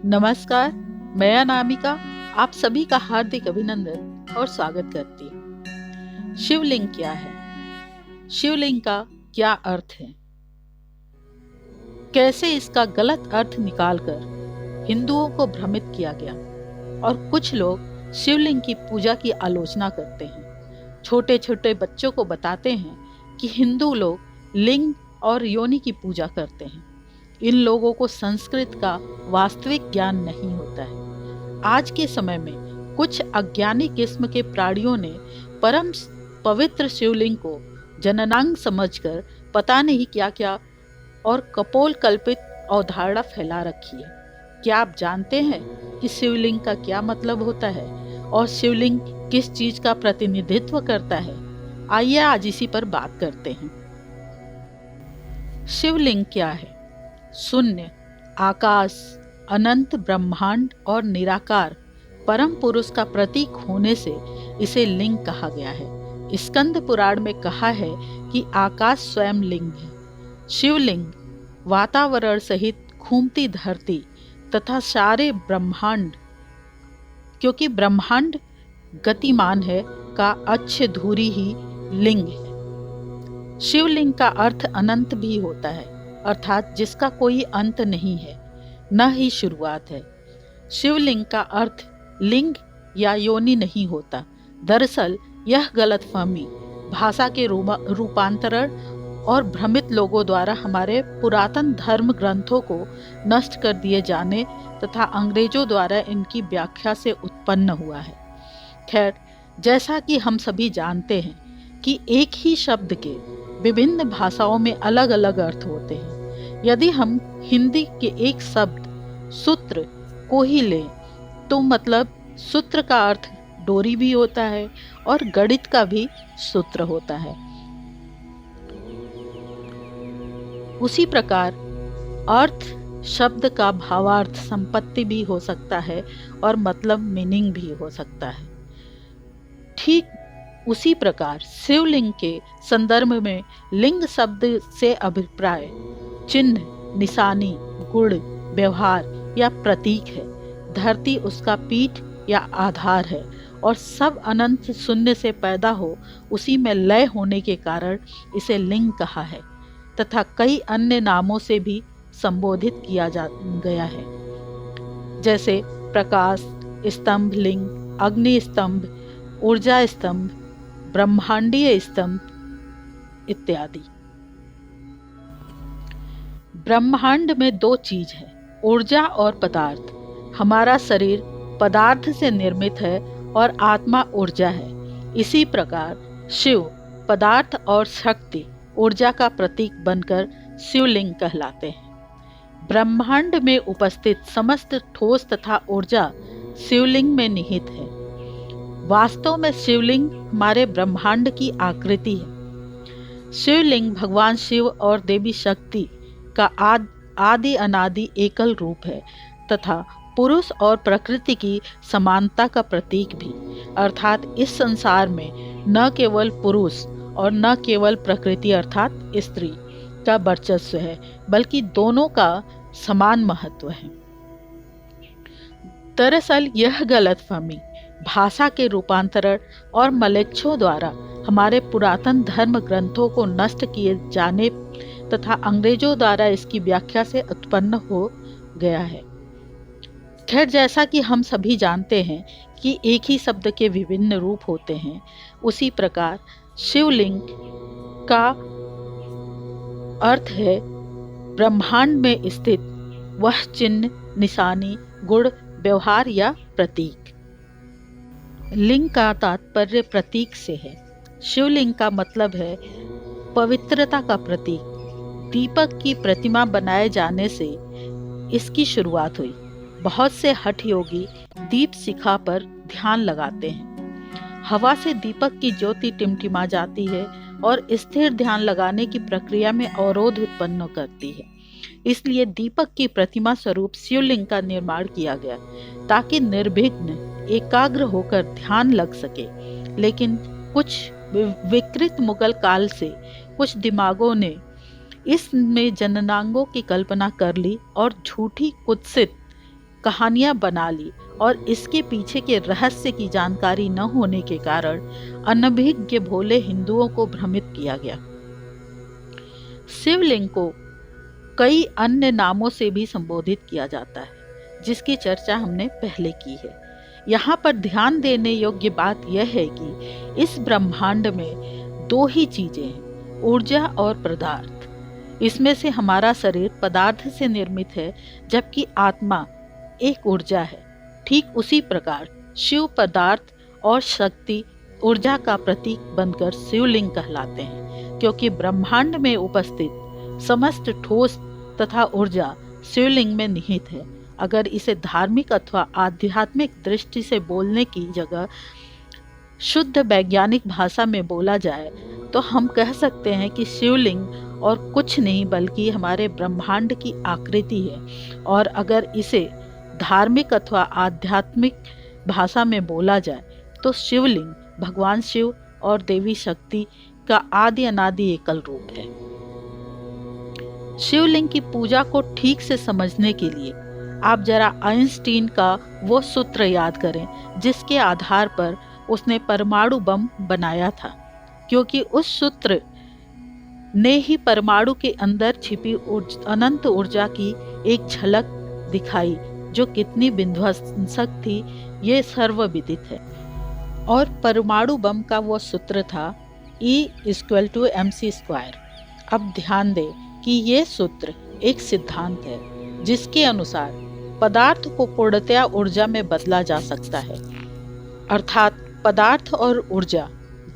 नमस्कार, मैं अनामिका आप सभी का हार्दिक अभिनंदन और स्वागत करती हूँ। शिवलिंग क्या है? शिवलिंग का क्या अर्थ है? कैसे इसका गलत अर्थ निकालकर हिंदुओं को भ्रमित किया गया और कुछ लोग शिवलिंग की पूजा की आलोचना करते हैं। छोटे छोटे बच्चों को बताते हैं कि हिंदू लोग लिंग और योनि की पूजा करते हैं। इन लोगों को संस्कृत का वास्तविक ज्ञान नहीं होता है। आज के समय में कुछ अज्ञानी किस्म के प्राणियों ने परम पवित्र शिवलिंग को जननांग समझकर पता नहीं क्या क्या और कपोल कल्पित अवधारणा फैला रखी है। क्या आप जानते हैं कि शिवलिंग का क्या मतलब होता है और शिवलिंग किस चीज का प्रतिनिधित्व करता है? आइए आज इसी पर बात करते हैं। शिवलिंग क्या है? शून्य, आकाश, अनंत ब्रह्मांड और निराकार परम पुरुष का प्रतीक होने से इसे लिंग कहा गया है। स्कंद पुराण में कहा है कि आकाश स्वयं लिंग है। शिवलिंग वातावरण सहित घूमती धरती तथा सारे ब्रह्मांड, क्योंकि ब्रह्मांड गतिमान है, का अच्छ धुरी ही लिंग है। शिवलिंग का अर्थ अनंत भी होता है, अर्थात जिसका कोई अंत नहीं है, न ही शुरुआत है। शिवलिंग का अर्थ लिंग या योनि नहीं होता। दरअसल यह गलतफहमी भाषा के रूपांतरण और भ्रमित लोगों द्वारा हमारे पुरातन धर्म ग्रंथों को नष्ट कर दिए जाने तथा अंग्रेजों द्वारा इनकी व्याख्या से उत्पन्न हुआ है। खैर, जैसा कि हम सभी जानते हैं कि एक ही शब्द के विभिन्न भाषाओं में अलग अलग अर्थ होते हैं। यदि हम हिंदी के एक शब्द सूत्र को ही लें तो मतलब सूत्र का अर्थ डोरी भी होता है और गणित का भी सूत्र होता है। उसी प्रकार अर्थ शब्द का भावार्थ संपत्ति भी हो सकता है और मतलब मीनिंग भी हो सकता है। ठीक उसी प्रकार शिवलिंग के संदर्भ में लिंग शब्द से अभिप्राय चिन्ह, निशानी, गुण, व्यवहार या प्रतीक है। धरती उसका पीठ या आधार है और सब अनंत शून्य से पैदा हो उसी में लय होने के कारण इसे लिंग कहा है तथा कई अन्य नामों से भी संबोधित किया गया है, जैसे प्रकाश स्तंभ लिंग, अग्नि स्तंभ, ऊर्जा स्तंभ, ब्रह्मांडीय स्तंभ इत्यादि। ब्रह्मांड में दो चीज है, ऊर्जा और पदार्थ। हमारा शरीर पदार्थ से निर्मित है और आत्मा ऊर्जा है। इसी प्रकार शिव पदार्थ और शक्ति ऊर्जा का प्रतीक बनकर शिवलिंग कहलाते हैं। ब्रह्मांड में उपस्थित समस्त ठोस तथा ऊर्जा शिवलिंग में निहित है। वास्तव में शिवलिंग हमारे ब्रह्मांड की आकृति है। शिवलिंग भगवान शिव और देवी शक्ति का आदि अनादि एकल रूप है तथा पुरुष और प्रकृति की समानता का प्रतीक भी, अर्थात इस संसार में न केवल पुरुष और न केवल प्रकृति अर्थात स्त्री का वर्चस्व है, बल्कि दोनों का समान महत्व है। दरअसल यह गलतफहमी भाषा के रूपांतरण और मलेच्छों द्वारा हमारे पुरातन धर्म ग्रंथों को नष्ट किए जाने तथा अंग्रेजों द्वारा इसकी व्याख्या से उत्पन्न हो गया है। खैर, जैसा कि हम सभी जानते हैं कि एक ही शब्द के विभिन्न रूप होते हैं, उसी प्रकार शिवलिंग का अर्थ है ब्रह्मांड में स्थित वह चिन्ह, निशानी, गुण, व्यवहार या प्रतीक। लिंग का तात्पर्य प्रतीक से है। शिवलिंग का मतलब है पवित्रता का प्रतीक। दीपक की प्रतिमा बनाए जाने से इसकी शुरुआत हुई। बहुत से हठ योगी दीप शिखा पर ध्यान लगाते हैं। हवा से दीपक की ज्योति टिमटिमा जाती है और स्थिर ध्यान लगाने की प्रक्रिया में अवरोध उत्पन्न करती है। इसलिए दीपक की प्रतिमा स्वरूप शिवलिंग का निर्माण किया गया ताकि निर्विघ्न एकाग्र होकर ध्यान लग सके। लेकिन कुछ विकृत मुगल काल से कुछ दिमागों ने इसमें जननांगों की कल्पना कर ली और झूठी कुत्सित कहानियां बना ली और इसके पीछे के रहस्य की जानकारी न होने के कारण अनभिज्ञ भोले हिंदुओं को भ्रमित किया गया। शिवलिंग को कई अन्य नामों से भी संबोधित किया जाता है, जिसकी चर्चा हमने पहले की है। यहाँ पर ध्यान देने योग्य बात यह है कि इस ब्रह्मांड में दो ही चीजें हैं, ऊर्जा और पदार्थ। इसमें से हमारा शरीर पदार्थ से निर्मित है, जबकि आत्मा एक ऊर्जा है। ठीक उसी प्रकार शिव पदार्थ और शक्ति ऊर्जा का प्रतीक बनकर शिवलिंग कहलाते हैं, क्योंकि ब्रह्मांड में उपस्थित समस्त ठोस तथा ऊर्जा शिवलिंग में निहित है। अगर इसे धार्मिक अथवा आध्यात्मिक दृष्टि से बोलने की जगह शुद्ध वैज्ञानिक भाषा में बोला जाए तो हम कह सकते हैं कि शिवलिंग और कुछ नहीं बल्कि हमारे ब्रह्मांड की आकृति है। और अगर इसे धार्मिक अथवा आध्यात्मिक भाषा में बोला जाए तो शिवलिंग भगवान शिव और देवी शक्ति का आदि अनादि एकल रूप है। शिवलिंग की पूजा को ठीक से समझने के लिए आप जरा आइंस्टीन का वो सूत्र याद करें जिसके आधार पर उसने परमाणु बम बनाया था, क्योंकि उस सूत्र ने ही परमाणु के अंदर छिपी अनंत ऊर्जा की एक झलक दिखाई, जो कितनी विध्वंसक थी ये सर्वविदित है। और परमाणु बम का वो सूत्र था E=mc²। अब ध्यान दें कि ये सूत्र एक सिद्धांत है जिसके अनुसार पदार्थ को पूर्णतया ऊर्जा में बदला जा सकता है। अर्थात पदार्थ और ऊर्जा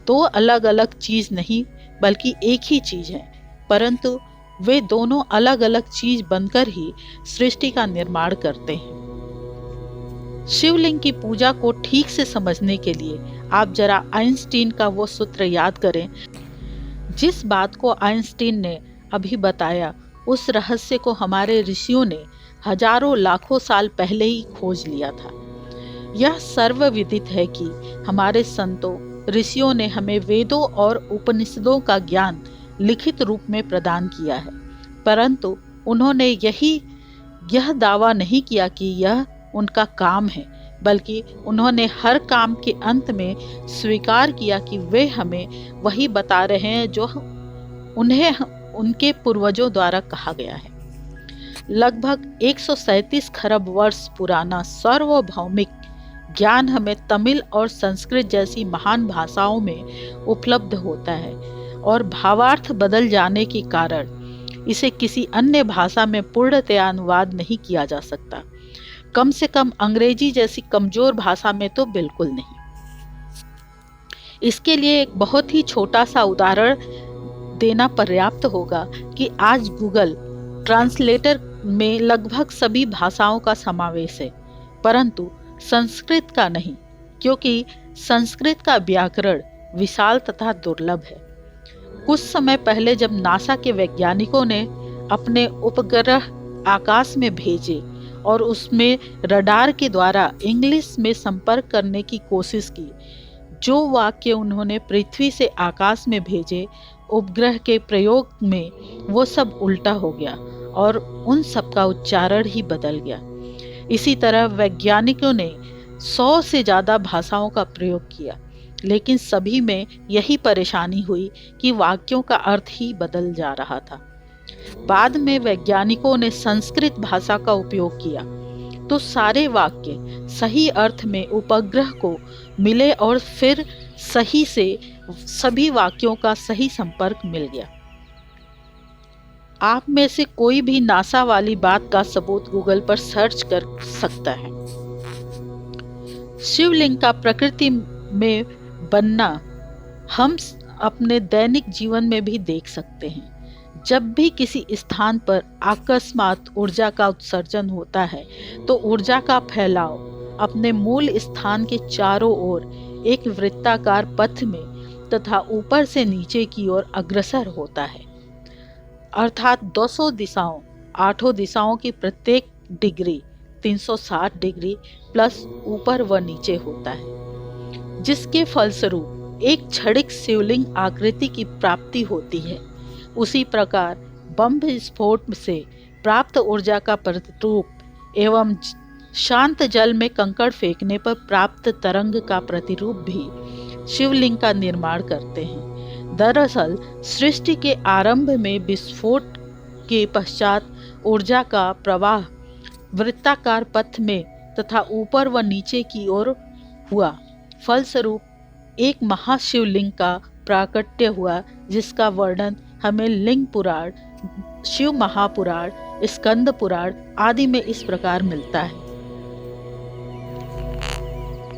दो अलग अलग चीज नहीं बल्कि एक ही चीज है, परंतु वे दोनों अलग अलग चीज बनकर ही सृष्टि का निर्माण करते हैं। शिवलिंग की पूजा को ठीक से समझने के लिए आप जरा आइंस्टीन का वो सूत्र याद करें। जिस बात को आइंस्टीन ने अभी बताया, उस रहस्य को हमारे ऋषियों ने हजारों लाखों साल पहले ही खोज लिया था। यह सर्वविदित है कि हमारे संतों ऋषियों ने हमें वेदों और उपनिषदों का ज्ञान लिखित रूप में प्रदान किया है, परंतु उन्होंने यह दावा नहीं किया कि यह उनका काम है, बल्कि उन्होंने हर काम के अंत में स्वीकार किया कि वे हमें वही बता रहे हैं जो उन्हें उनके पूर्वजों द्वारा कहा गया है। लगभग 137 खरब वर्ष पुराना सार्वभौमिक ज्ञान हमें तमिल और संस्कृत जैसी महान भाषाओं में उपलब्ध होता है, और भावार्थ बदल जाने के कारण इसे किसी अन्य भाषा में पूर्णतया अनुवाद नहीं किया जा सकता। कम से कम अंग्रेजी जैसी कमजोर भाषा में तो बिल्कुल नहीं। इसके लिए एक बहुत ही छोटा सा उदाहरण देना पर्याप्त होगा कि आज गूगल ट्रांसलेटर में लगभग सभी भाषाओं का समावेश है, परंतु संस्कृत का नहीं, क्योंकि संस्कृत का व्याकरण विशाल तथा दुर्लभ है। कुछ समय पहले जब नासा के वैज्ञानिकों ने अपने उपग्रह आकाश में भेजे और उसमें रडार के द्वारा इंग्लिश में संपर्क करने की कोशिश की, जो वाक्य उन्होंने पृथ्वी से आकाश में भेजे उपग्रह के प्रयोग में वो सब उल्टा हो गया और उन सब का उच्चारण ही बदल गया। इसी तरह वैज्ञानिकों ने 100 से ज़्यादा भाषाओं का प्रयोग किया, लेकिन सभी में यही परेशानी हुई कि वाक्यों का अर्थ ही बदल जा रहा था। बाद में वैज्ञानिकों ने संस्कृत भाषा का उपयोग किया तो सारे वाक्य सही अर्थ में उपग्रह को मिले और फिर सही से सभी वाक्यों का सही संपर्क मिल गया। आप में से कोई भी नासा वाली बात का सबूत गूगल पर सर्च कर सकता है। शिवलिंग का प्रकृति में बनना हम अपने दैनिक जीवन में भी देख सकते हैं। जब भी किसी स्थान पर अकस्मात ऊर्जा का उत्सर्जन होता है तो ऊर्जा का फैलाव अपने मूल स्थान के चारों ओर एक वृत्ताकार पथ में तथा ऊपर से नीचे की ओर अग्रसर होता है, अर्थात 200 दिशाओं 8 दिशाओं की प्रत्येक डिग्री 360 डिग्री प्लस ऊपर व नीचे होता है, जिसके फलस्वरूप एक क्षणिक शिवलिंग आकृति की प्राप्ति होती है। उसी प्रकार बम विस्फोट से प्राप्त ऊर्जा का प्रतिरूप एवं शांत जल में कंकड़ फेंकने पर प्राप्त तरंग का प्रतिरूप भी शिवलिंग का निर्माण करते हैं। दरअसल सृष्टि के आरंभ में विस्फोट के पश्चात ऊर्जा का प्रवाह वृत्ताकार पथ में तथा ऊपर व नीचे की ओर हुआ। फलस्वरूप एक महाशिवलिंग का प्राकट्य हुआ, जिसका वर्णन हमें लिंग पुराण, शिव महापुराण, स्कंद पुराण आदि में इस प्रकार मिलता है।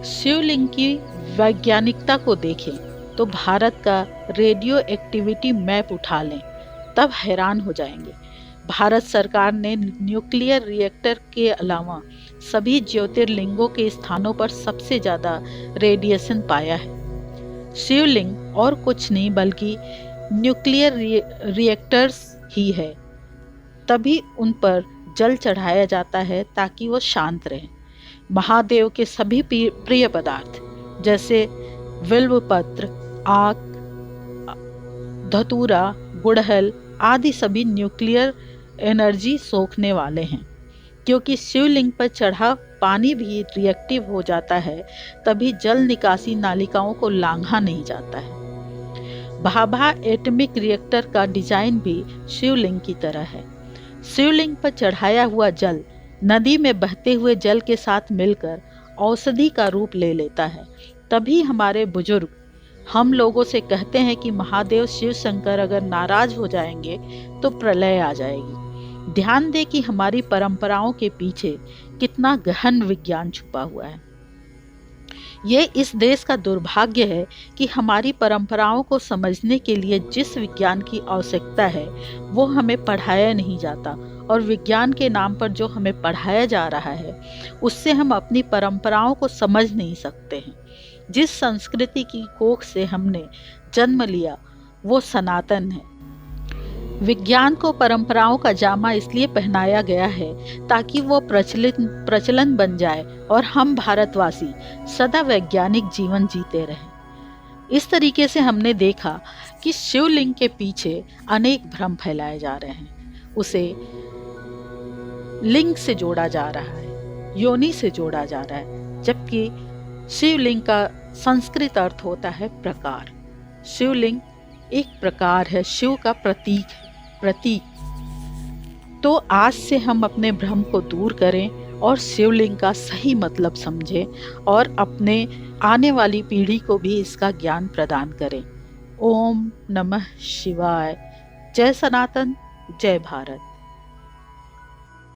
शिवलिंग की वैज्ञानिकता को देखें तो भारत का रेडियो एक्टिविटी मैप उठा लें, तब हैरान हो जाएंगे। भारत सरकार ने न्यूक्लियर रिएक्टर के अलावा सभी ज्योतिर्लिंगों के स्थानों पर सबसे ज़्यादा रेडिएशन पाया है। शिवलिंग और कुछ नहीं बल्कि न्यूक्लियर रिएक्टर्स ही है, तभी उन पर जल चढ़ाया जाता है ताकि वो शांत रहें। महादेव के सभी प्रिय पदार्थ जैसे बिल्वपत्र, आक, धतूरा, गुड़हल आदि सभी न्यूक्लियर एनर्जी सोखने वाले हैं। क्योंकि शिवलिंग पर चढ़ा पानी भी रिएक्टिव हो जाता है, तभी जल निकासी नालिकाओं को लांघा नहीं जाता है। भाभा एटमिक रिएक्टर का डिजाइन भी शिवलिंग की तरह है। शिवलिंग पर चढ़ाया हुआ जल नदी में बहते हुए जल के साथ मिलकर औषधि का रूप ले लेता है। तभी हमारे बुजुर्ग हम लोगों से कहते हैं कि महादेव शिव शंकर अगर नाराज हो जाएंगे तो प्रलय आ जाएगी। ध्यान दें कि हमारी परंपराओं के पीछे कितना गहन विज्ञान छुपा हुआ है। ये इस देश का दुर्भाग्य है कि हमारी परंपराओं को समझने के लिए जिस विज्ञान की आवश्यकता है वो हमें पढ़ाया नहीं जाता, और विज्ञान के नाम पर जो हमें पढ़ाया जा रहा है उससे हम अपनी परंपराओं को समझ नहीं सकते हैं। जिस संस्कृति की कोख से हमने जन्म लिया वो सनातन है। विज्ञान को परंपराओं का जामा इसलिए पहनाया गया है ताकि वो प्रचलन बन जाए और हम भारतवासी सदा वैज्ञानिक जीवन जीते रहें। इस तरीके से हमने देखा कि शिवलिंग के पीछे अनेक भ्रम फैलाए जा रहे हैं। उसे लिंग से जोड़ा जा रहा है, योनि से जोड़ा जा रहा है, जबकि शिवलिंग का संस्कृत अर्थ होता है प्रकार। शिवलिंग एक प्रकार है, शिव का प्रतीक है, तो आज से हम अपने भ्रम को दूर करें और शिवलिंग का सही मतलब समझें और अपने आने वाली पीढ़ी को भी इसका ज्ञान प्रदान करें। ओम नमः शिवाय। जय सनातन, जय भारत।